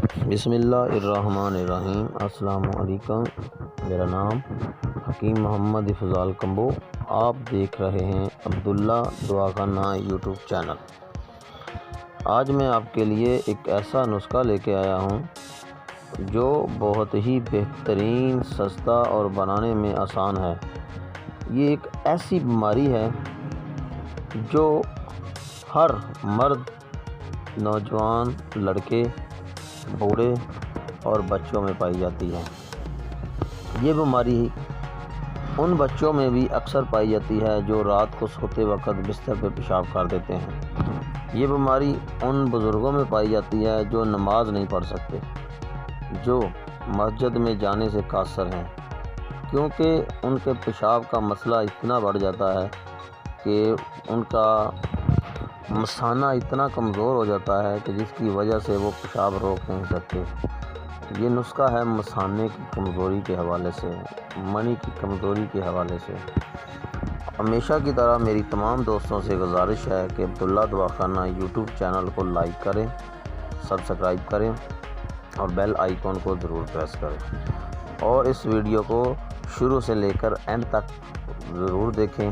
بسم اللہ الرحمن الرحیم۔ السلام علیکم، میرا نام حکیم محمد افضال کمبو، آپ دیکھ رہے ہیں عبداللہ دعا خانہ یوٹیوب چینل۔ آج میں آپ کے لیے ایک ایسا نسخہ لے کے آیا ہوں جو بہت ہی بہترین، سستا اور بنانے میں آسان ہے۔ یہ ایک ایسی بیماری ہے جو ہر مرد، نوجوان، لڑکے، بوڑھے اور بچوں میں پائی جاتی ہے۔ یہ بیماری ان بچوں میں بھی اکثر پائی جاتی ہے جو رات کو سوتے وقت بستر پہ پیشاب کر دیتے ہیں۔ یہ بیماری ان بزرگوں میں پائی جاتی ہے جو نماز نہیں پڑھ سکتے، جو مسجد میں جانے سے قاصر ہیں، کیونکہ ان کے پیشاب کا مسئلہ اتنا بڑھ جاتا ہے کہ ان کا مثانہ اتنا کمزور ہو جاتا ہے کہ جس کی وجہ سے وہ پیشاب روک نہیں سکتے۔ یہ نسخہ ہے مثانے کی کمزوری کے حوالے سے، منی کی کمزوری کے حوالے سے۔ ہمیشہ کی طرح میری تمام دوستوں سے گزارش ہے کہ عبداللہ دعا خانہ یوٹیوب چینل کو لائک کریں، سبسکرائب کریں اور بیل آئیکن کو ضرور پریس کریں، اور اس ویڈیو کو شروع سے لے کر اینڈ تک ضرور دیکھیں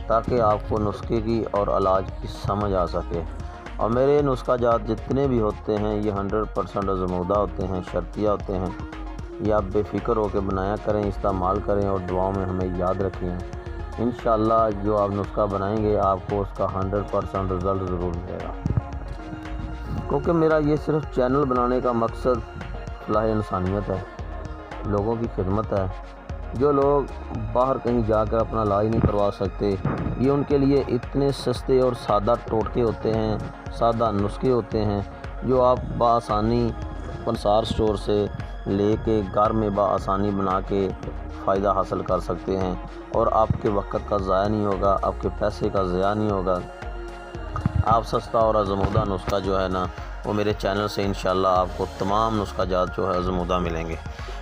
تاکہ آپ کو نسخے کی اور علاج کی سمجھ آ سکے۔ اور میرے نسخہ جات جتنے بھی ہوتے ہیں یہ 100% آزمودہ ہوتے ہیں، شرطیہ ہوتے ہیں۔ یہ آپ بے فکر ہو کے بنایا کریں، استعمال کریں اور دعاؤں میں ہمیں یاد رکھیں۔ انشاءاللہ جو آپ نسخہ بنائیں گے آپ کو اس کا 100% رزلٹ ضرور ملے گا، کیونکہ میرا یہ صرف چینل بنانے کا مقصد فلاح انسانیت ہے، لوگوں کی خدمت ہے۔ جو لوگ باہر کہیں جا کر اپنا علاج نہیں کروا سکتے، یہ ان کے لیے اتنے سستے اور سادہ ٹوٹکے ہوتے ہیں، سادہ نسخے ہوتے ہیں جو آپ بآسانی پنسار سٹور سے لے کے گھر میں بآسانی بنا کے فائدہ حاصل کر سکتے ہیں، اور آپ کے وقت کا ضائع نہیں ہوگا، آپ کے پیسے کا ضیاع نہیں ہوگا۔ آپ سستا اور آزمودہ نسخہ جو ہے نا وہ میرے چینل سے انشاءاللہ آپ کو تمام نسخہ جات جو ہے آزمودہ ملیں گے۔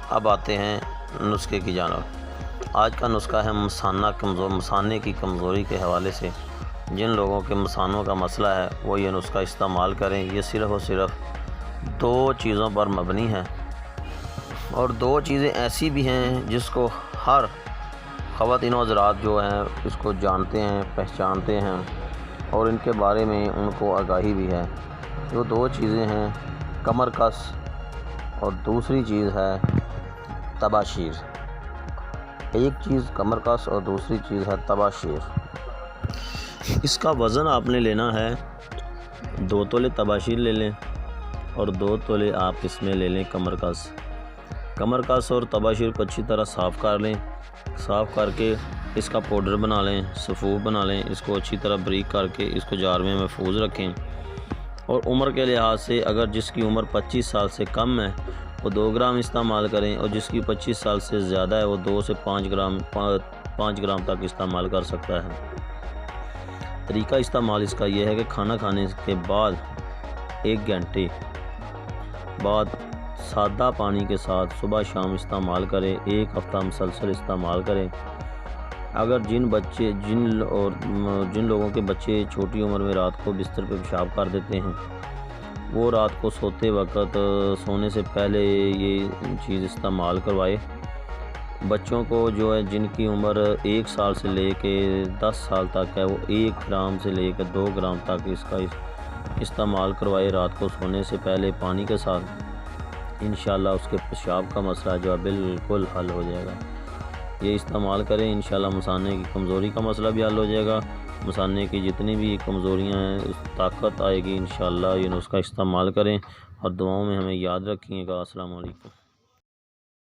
اب آتے ہیں نسخے کی جانب۔ آج کا نسخہ ہے مثانے کی کمزوری کے حوالے سے۔ جن لوگوں کے مثانوں کا مسئلہ ہے وہ یہ نسخہ استعمال کریں۔ یہ صرف اور صرف 2 چیزوں پر مبنی ہے، اور 2 چیزیں ایسی بھی ہیں جس کو ہر خواتین و حضرات جو ہیں اس کو جانتے ہیں، پہچانتے ہیں، اور ان کے بارے میں ان کو آگاہی بھی ہے۔ جو 2 چیزیں ہیں کمر کس اور دوسری چیز ہے تباشیر۔ ایک چیز کمر کس اور دوسری چیز ہے تباشیر۔ اس کا وزن آپ نے لینا ہے 2 تولے تباشیر لے لیں اور 2 تولے آپ اس میں لے لیں کمر کس۔ کمر کس اور تباشیر کو اچھی طرح صاف کر لیں، صاف کر کے اس کا پاؤڈر بنا لیں، سفوف بنا لیں۔ اس کو اچھی طرح بریک کر کے اس کو جار میں محفوظ رکھیں، اور عمر کے لحاظ سے اگر جس کی عمر 25 سال سے کم ہے وہ 2 گرام استعمال کریں، اور جس کی 25 سال سے زیادہ ہے وہ 2 سے 5 گرام تک استعمال کر سکتا ہے۔ طریقہ استعمال اس کا یہ ہے کہ کھانا کھانے کے بعد 1 گھنٹے بعد سادہ پانی کے ساتھ صبح شام استعمال کریں۔ 1 ہفتہ مسلسل استعمال کریں۔ اگر جن لوگوں کے بچے چھوٹی عمر میں رات کو بستر پہ پیشاب کر دیتے ہیں، وہ رات کو سوتے وقت سونے سے پہلے یہ چیز استعمال کروائے۔ بچوں کو جو ہے جن کی عمر 1 سال سے لے کے 10 سال تک ہے وہ 1 گرام سے لے کے 2 گرام تک اس کا استعمال کروائے رات کو سونے سے پہلے پانی کے ساتھ۔ انشاءاللہ اس کے پیشاب کا مسئلہ جو ہے بالکل حل ہو جائے گا۔ یہ استعمال کریں، انشاءاللہ مثانے کی کمزوری کا مسئلہ بھی حل ہو جائے گا۔ مثانے کی جتنی بھی کمزوریاں ہیں اس طاقت آئے گی۔ انشاءاللہ یہ نسخہ استعمال کریں اور دعاؤں میں ہمیں یاد رکھیے گا۔ السلام علیکم۔